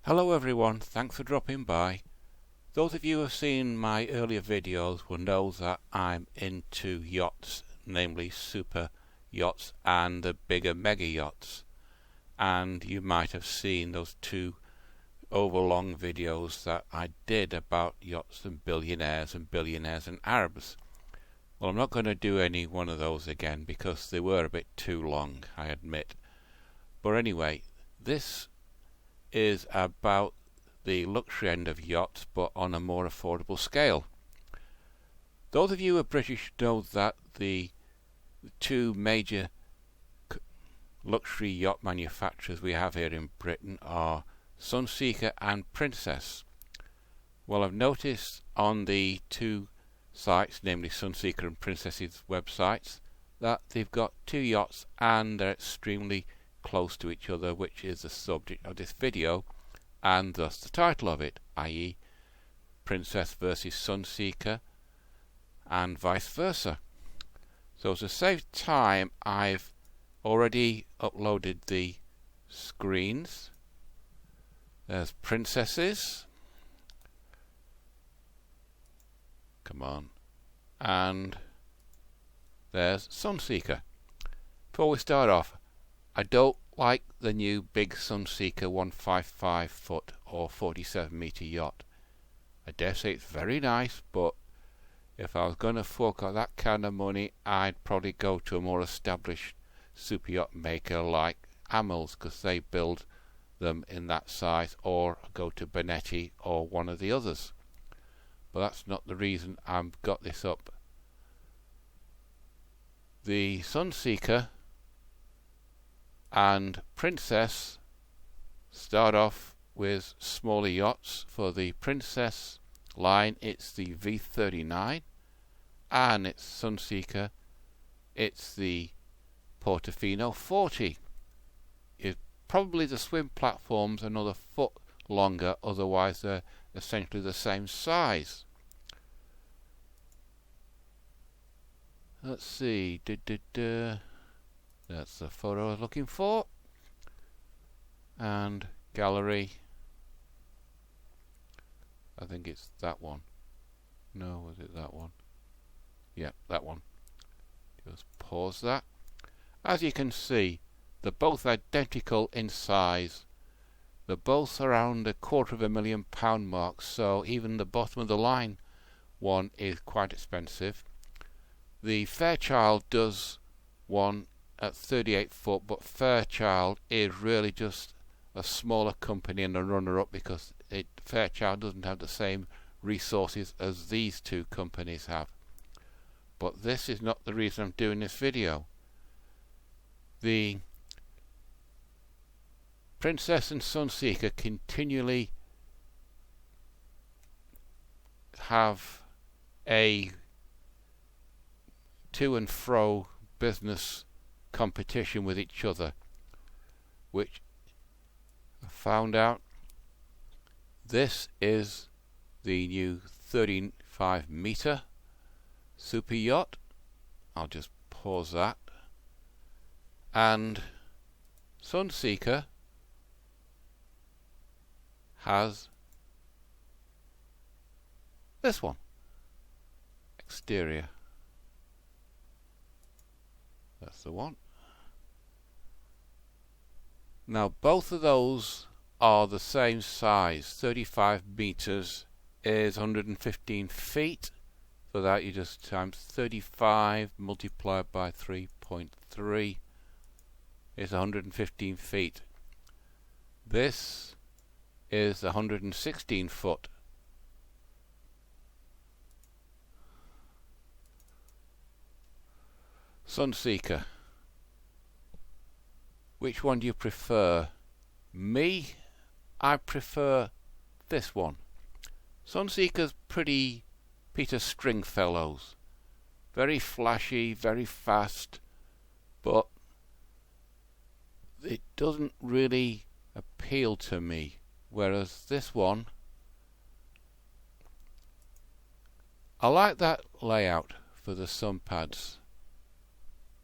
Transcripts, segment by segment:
Hello everyone, thanks for dropping by. Those of you who have seen my earlier videos will know that I'm into yachts, namely super yachts and the bigger mega yachts. And you might have seen those two overlong videos that I did about yachts and billionaires and Arabs. Well, I'm not going to do any one of those again because they were a bit too long, I admit. But anyway, this is about the luxury end of yachts, but on a more affordable scale. Those of you who are British know that the two major luxury yacht manufacturers we have here in Britain are Sunseeker and Princess. Well, I've noticed on the two sites, namely Sunseeker and Princess's websites, that they've got two yachts and they're extremely close to each other, which is the subject of this video and thus the title of it, i.e. Princess versus Sunseeker and vice versa. So to save time, I've already uploaded the screens. There's Princesses, come on, and there's Sunseeker. Before we start off, I don't like the new big Sunseeker 155 foot or 47 meter yacht. I dare say it's very nice, but if I was going to fork out that kind of money, I'd probably go to a more established super yacht maker like Amels, because they build them in that size, or go to Bonetti or one of the others. But that's not the reason I've got this up. The Sunseeker and Princess start off with smaller yachts. For the Princess line, it's the V39, and it's Sunseeker, it's the Portofino 40. Probably the swim platform's another foot longer, otherwise they're essentially the same size. Let's see, that's the photo I was looking for. And gallery, I think it's that one. No, was it that one? Yeah, that one. Just pause that. As you can see, they're both identical in size. They're both around £250,000 mark, so even the bottom of the line one is quite expensive. The Fairchild does one at 38 foot, but Fairchild is really just a smaller company and a runner-up because Fairchild doesn't have the same resources as these two companies have. But this is not the reason I'm doing this video. The Princess and Sunseeker continually have a to and fro business competition with each other, which I found out this is the new 35 meter super yacht. I'll just pause that. And Sunseeker has this one, exterior. That's the one. Now both of those are the same size. 35 meters is 115 feet. For that you just times 35 multiplied by 3.3 is 115 feet. This is 116 foot. Sunseeker. Which one do you prefer? Me, I prefer this one. Sunseeker's pretty Peter Stringfellows. Very flashy, very fast, but it doesn't really appeal to me. Whereas this one, I like that layout for the sun pads.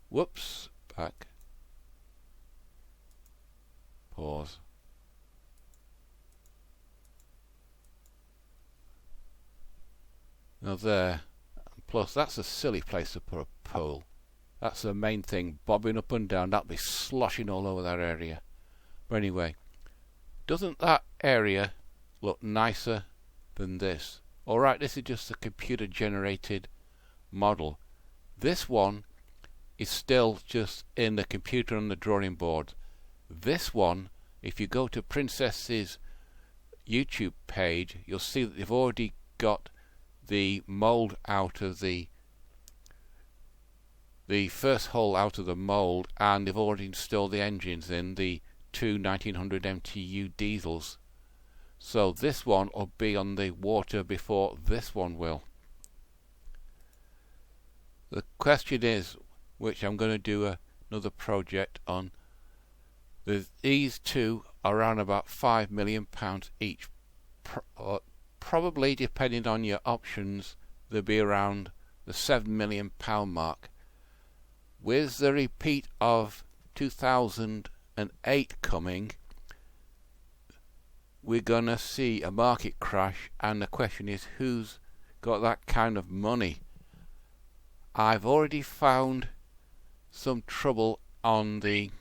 Whoops, back. Pause. Now there. Plus, that's a silly place to put a pole. That's the main thing, bobbing up and down. That'll be sloshing all over that area. But anyway, doesn't that area look nicer than this? Alright, this is just a computer generated model. This one is still just in the computer on the drawing board. This one, if you go to Princess's YouTube page, you'll see that they've already got the mold out of the first hole out of the mold, and they've already installed the engines in, the two 1900 MTU diesels. So this one will be on the water before this one will. The question is, which I'm going to do another project on, these two are around about £5 million each. Probably, depending on your options, they'll be around the £7 million mark. With the repeat of 2008 coming, we're going to see a market crash, and the question is, who's got that kind of money? I've already found some trouble on the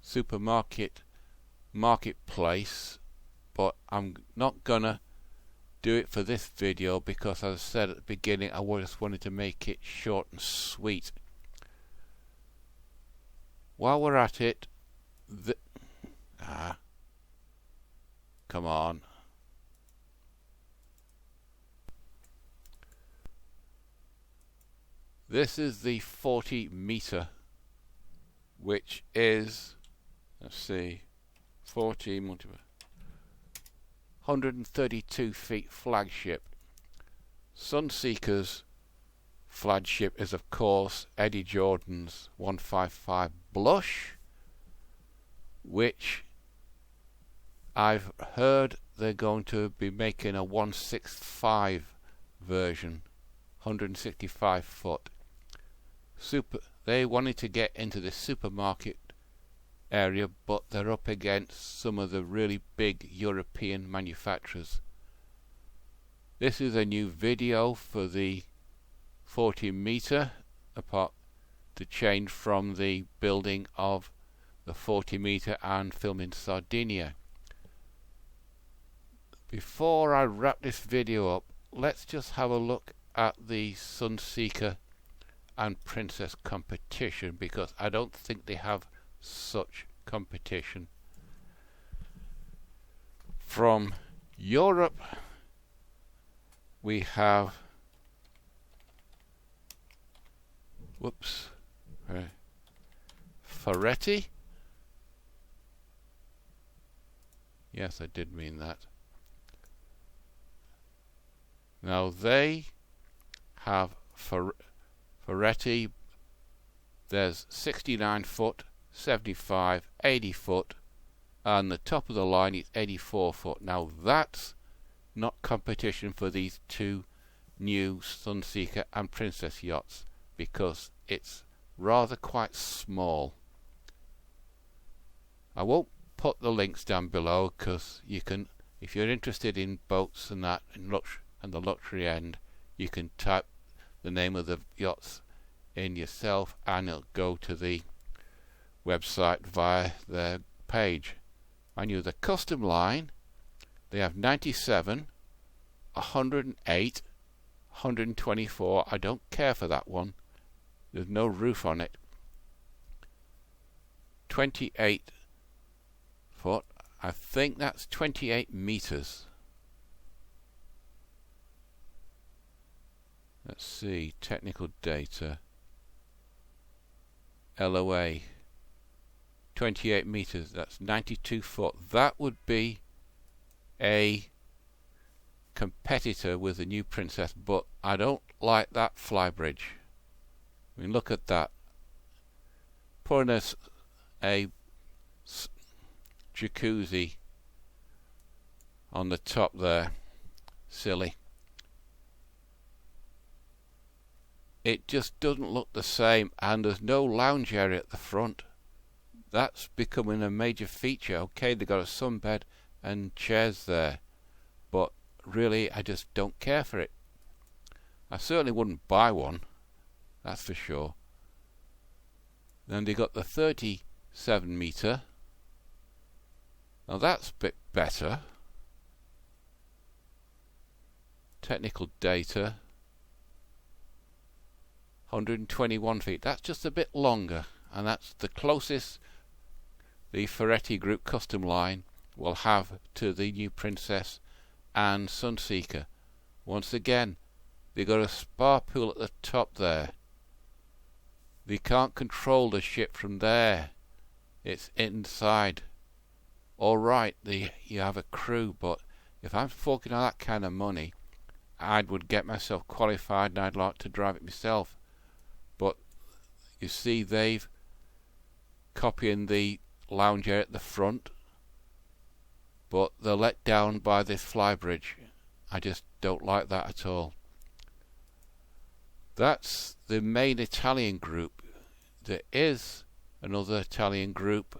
supermarket marketplace, but I'm not gonna do it for this video because, as I said at the beginning, I just wanted to make it short and sweet. While we're at it, come on. This is the 40 meter, which is, let's see, 40 multiple 132 feet flagship. Sunseeker's flagship is, of course, Eddie Jordan's 155 Blush, which I've heard they're going to be making a 165 version, 165 foot. They wanted to get into the supermarket area, but they're up against some of the really big European manufacturers. This is a new video for the 40 meter, apart to change from the building of the 40 meter and film in Sardinia. Before I wrap this video up, let's just have a look at the Sunseeker and Princess competition, because I don't think they have such competition. From Europe we have Ferretti. Yes, I did mean that. Now they have Ferretti. There's 69 foot, 75, 80 foot, and the top of the line is 84 foot. Now that's not competition for these two new Sunseeker and Princess yachts, because it's rather quite small. I won't put the links down below, because you can, if you're interested in boats and that, and the luxury end, you can type the name of the yachts in yourself and it'll go to the website via their page. I knew the custom line, they have 97, 108, 124. I don't care for that one, there's no roof on it. 28 foot, I think that's 28 meters. Let's see, technical data, LOA, 28 meters, that's 92 foot. That would be a competitor with the new Princess, but I don't like that flybridge. I mean, look at that. Putting a jacuzzi on the top there, silly. It just doesn't look the same, and there's no lounge area at the front. That's becoming a major feature. Okay, they've got a sunbed and chairs there, but really, I just don't care for it. I certainly wouldn't buy one, that's for sure. Then they got the 37 metre. Now that's a bit better. Technical data. 121 feet. That's just a bit longer, and that's the closest the Ferretti Group custom line will have to the new Princess and Sunseeker. Once again, they got a spar pool at the top there. They can't control the ship from there. It's inside. Alright, you have a crew, but if I'm forking out that kind of money, I would get myself qualified and I'd like to drive it myself. But you see, they've copying the lounge area at the front, but they're let down by this flybridge. I just don't like that at all. That's the main Italian group. There is another Italian group,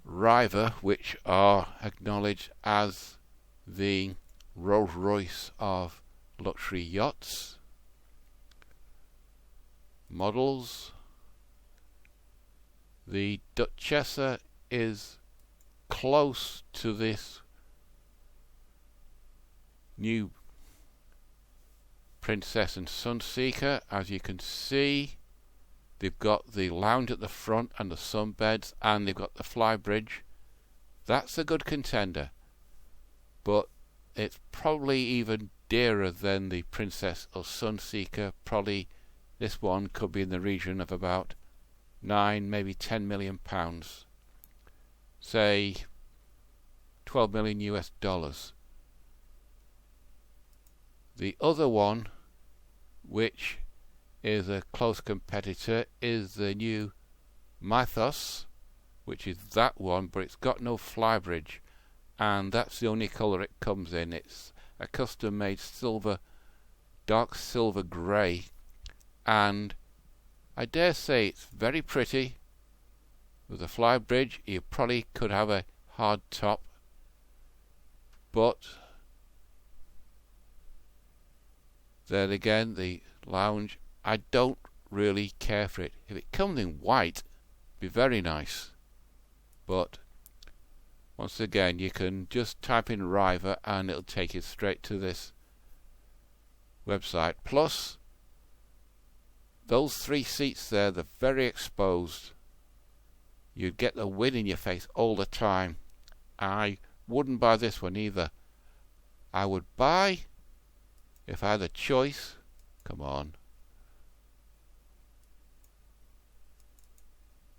Riva, which are acknowledged as the Rolls Royce of luxury yachts. Models. The Duchessa is close to this new Princess and Sunseeker. As you can see, they've got the lounge at the front and the sunbeds, and they've got the flybridge. That's a good contender, but it's probably even dearer than the Princess or Sunseeker. Probably this one could be in the region of about 9, maybe 10 million pounds. Say 12 million US dollars. The other one, which is a close competitor, is the new Mythos, which is that one, but it's got no flybridge, and that's the only colour it comes in. It's a custom made silver, dark silver grey, and I dare say it's very pretty. With a flybridge you probably could have a hard top, but then again, the lounge, I don't really care for it. If it comes in white, it'd be very nice. But once again, you can just type in Riva and it'll take you straight to this website. Plus, those 3 seats there, they're very exposed. You'd get the wind in your face all the time. I wouldn't buy this one either. I would buy, if I had a choice, come on,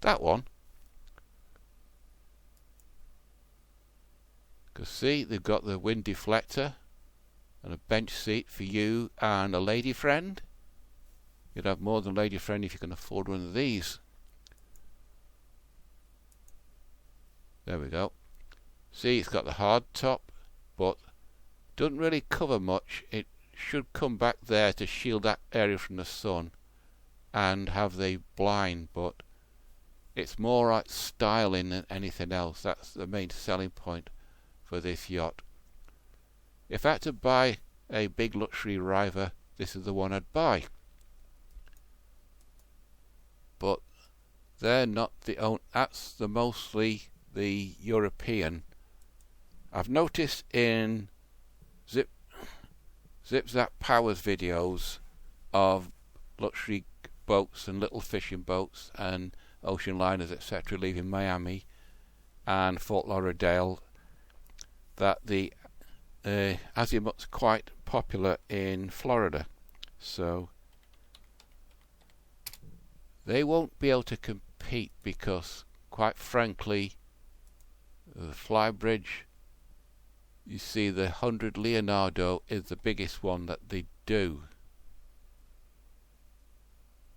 that one. Because see, they've got the wind deflector and a bench seat for you and a lady friend. You'd have more than a lady friend if you can afford one of these. There we go. See, it's got the hard top, but doesn't really cover much. It should come back there to shield that area from the sun and have the blind, but it's more like styling than anything else. That's the main selling point for this yacht. If I had to buy a big luxury Riva, this is the one I'd buy. But they're not the only. That's the mostly the European. I've noticed in Zip-Zap Powers videos of luxury boats and little fishing boats and ocean liners, etc., leaving Miami and Fort Lauderdale, that the azimut's quite popular in Florida, so they won't be able to compete because, quite frankly, the flybridge, you see, the 100 Leonardo is the biggest one that they do.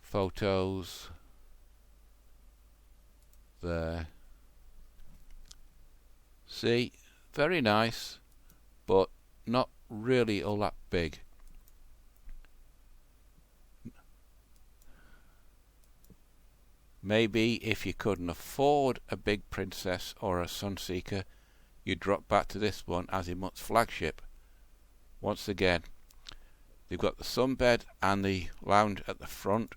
Photos there. See, very nice, but not really all that big. Maybe if you couldn't afford a big Princess or a Sunseeker, you drop back to this one, Azimut's flagship. Once again, they've got the sunbed and the lounge at the front.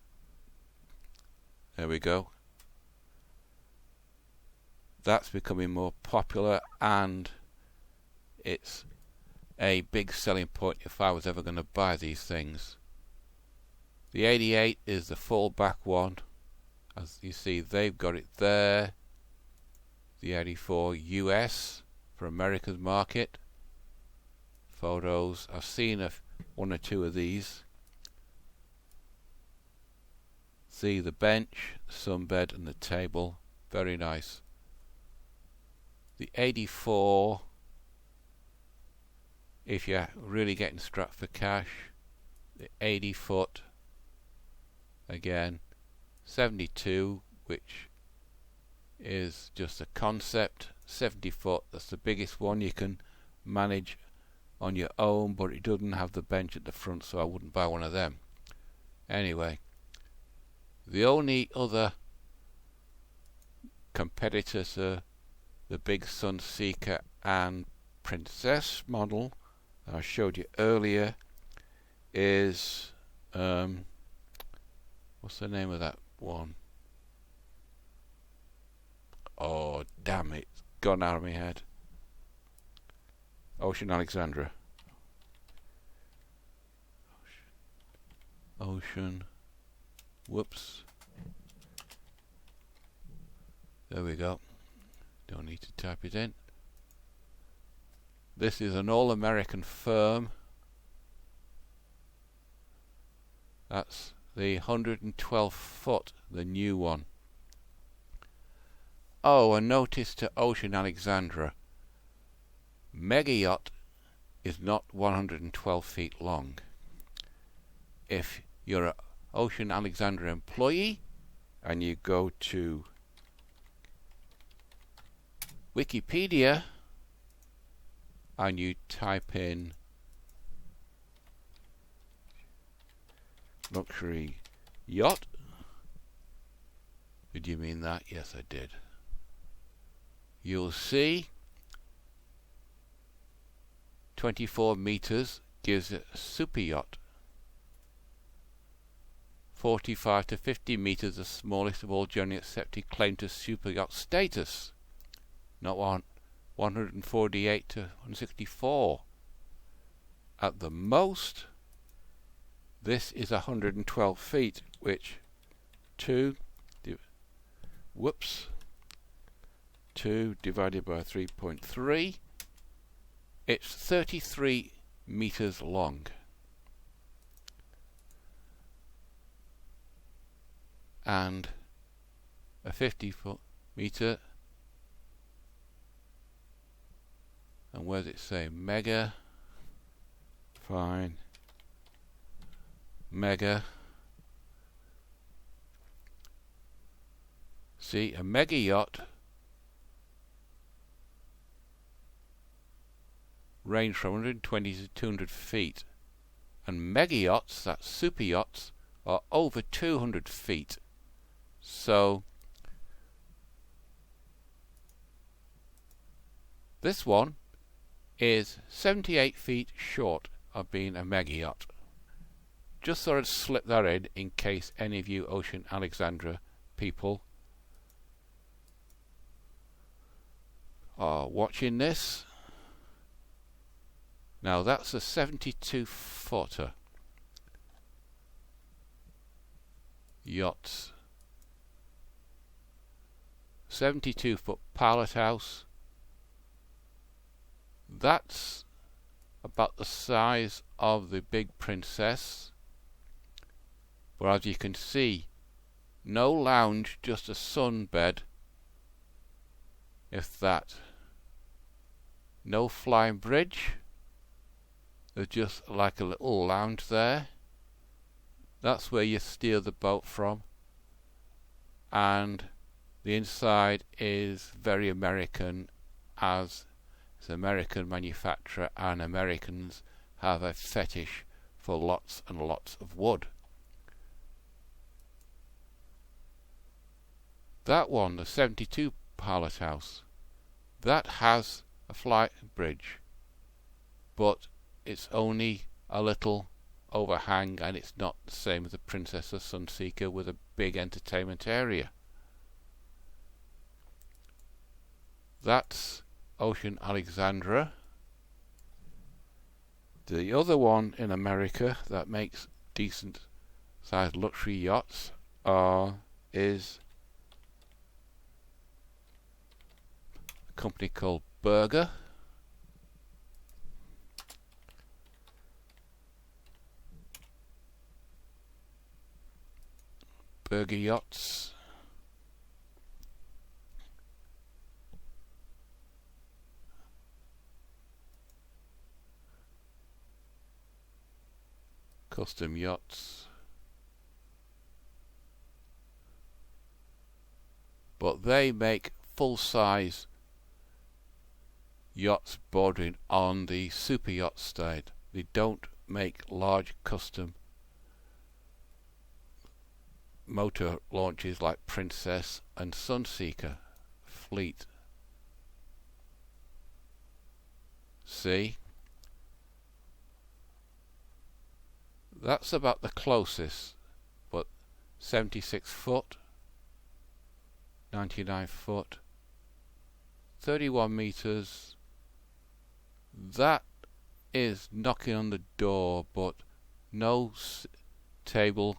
There we go. That's becoming more popular, and it's a big selling point if I was ever going to buy these things. The 88 is the fallback one. As you see, they've got it there. The 84 US for America's market. Photos. I've seen one or two of these. See the bench, sunbed and the table. Very nice. The 84, if you're really getting strapped for cash, the 80 foot, again, 72, which is just a concept. 70 foot, that's the biggest one you can manage on your own, but it doesn't have the bench at the front, so I wouldn't buy one of them. Anyway, the only other competitors are the big Sunseeker and Princess model I showed you earlier is what's the name of that one? Oh damn it, it's gone out of my head. Ocean Alexandra. Ocean. Whoops. There we go. Don't need to type it in. This is an all-American firm. That's the 112 foot, the new one. Oh, a notice to Ocean Alexandra. Mega yacht is not 112 feet long. If you're an Ocean Alexandra employee and you go to Wikipedia and you type in luxury yacht, did you mean that? Yes, I did. You'll see 24 meters gives it a super yacht. 45 to 50 meters, the smallest of all generally accepted claim to super yacht status. Not 148 to 164. At the most, this is 112 feet, which 2 divided by 3.3, it's 33 meters long. And a 50-foot meter. And where does it say mega? Fine. Mega. See, a mega yacht range from 120 to 200 feet. And mega yachts, that's super yachts, are over 200 feet. So this one is 78 feet short of being a mega yacht. Just thought I'd slip that in case any of you Ocean Alexandra people are watching this. Now that's a 72 footer. Yachts. 72 foot pilot house. That's about the size of the big Princess. But as you can see, no lounge, just a sunbed. If that. No flying bridge. There's just like a little lounge there. That's where you steer the boat from. And the inside is very American, as it's an American manufacturer, and Americans have a fetish for lots and lots of wood. That one, the 72 pilot house, that has a flight bridge, but it's only a little overhang, and it's not the same as the Princess or Sunseeker with a big entertainment area. That's Ocean Alexandra. The other one in America that makes decent sized luxury yachts is a company called Burger. Burger Yachts. Custom yachts. But they make full-size yachts bordering on the super yacht side. They don't make large custom motor launches like Princess and Sunseeker fleet. See? That's about the closest, but 76 foot, 99 foot, 31 meters. That is knocking on the door, but no table,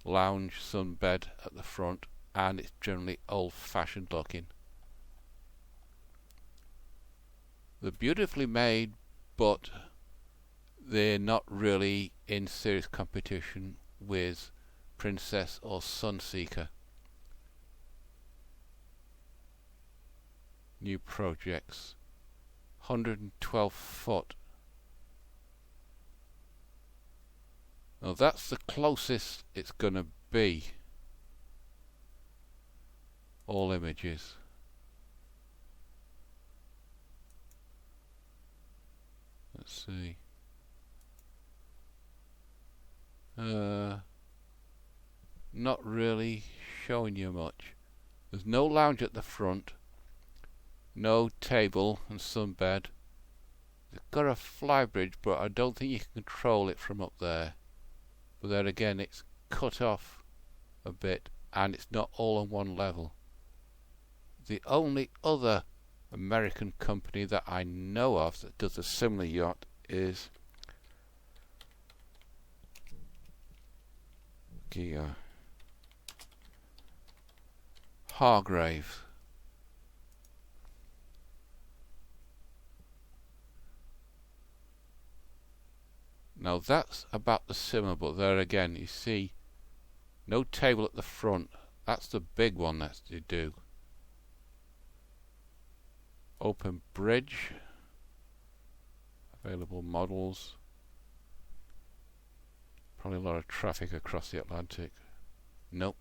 lounge, sunbed at the front, and it's generally old-fashioned looking. They're beautifully made, but they're not really in serious competition with Princess or Sunseeker. New projects. 112 foot. Now that's the closest it's gonna be. All images. Let's see. Not really showing you much. There's no lounge at the front, no table and sunbed. It's got a flybridge, but I don't think you can control it from up there. But then again, it's cut off a bit, and it's not all on one level. The only other American company that I know of that does a similar yacht is Hargrave. Now that's about the similar, but there again you see no table at the front. That's the big one that you do. Open bridge. Available models. Probably a lot of traffic across the Atlantic. Nope.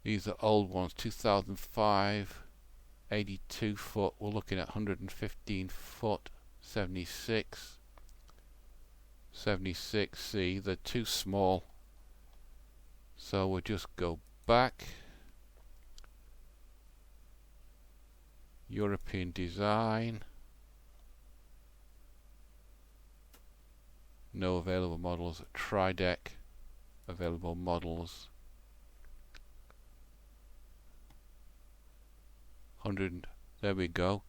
These are old ones, 2005, 82 foot. We're looking at 115 foot, 76. 76, see, they're too small. So we'll just go back. European design. No available models. Trideck. Available models. 100. There we go.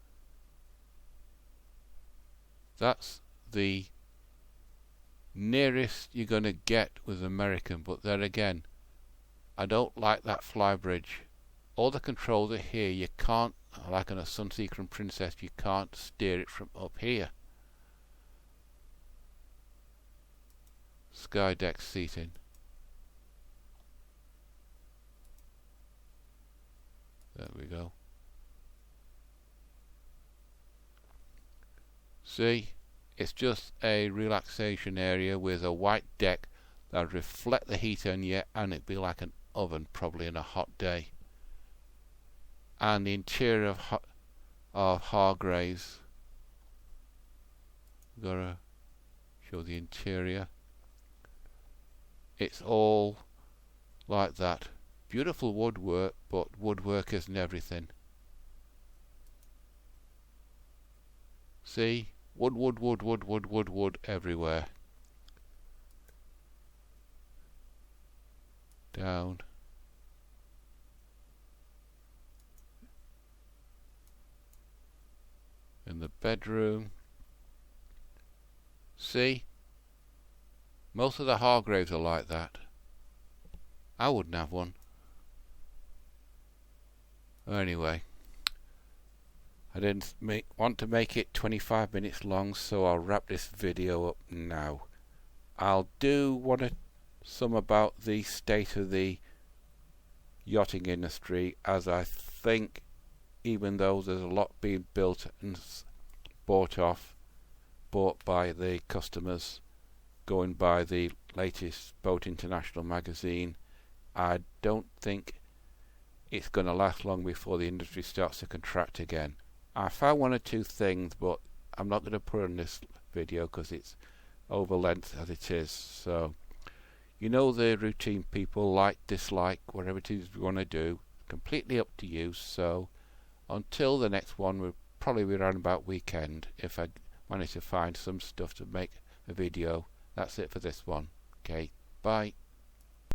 That's the nearest you're going to get with American, but there again, I don't like that flybridge. All the controls are here. You can't, like on a Sunseeker and Princess, you can't steer it from up here. Sky deck seating. There we go. See, it's just a relaxation area with a white deck that would reflect the heat on you, and it'd be like an oven probably on a hot day. And the interior of Hargraves. Gotta show the interior. It's all like that. Beautiful woodwork, but woodwork isn't everything. See? Wood, wood, wood, wood, wood, wood, wood everywhere. Down. In the bedroom. See? Most of the Hargraves are like that. I wouldn't have one. Anyway, I didn't want to make it 25 minutes long, so I'll wrap this video up now. I'll do some about the state of the yachting industry, as I think, even though there's a lot being built and bought by the customers, going by the latest Boat International magazine, I don't think it's going to last long before the industry starts to contract again. I found one or two things, but I'm not going to put on this video because it's over length as it is. So, you know, the routine people like, dislike, whatever it is you want to do, completely up to you. So, until the next one, we'll probably be around about weekend if I manage to find some stuff to make a video. That's it for this one. Okay, bye.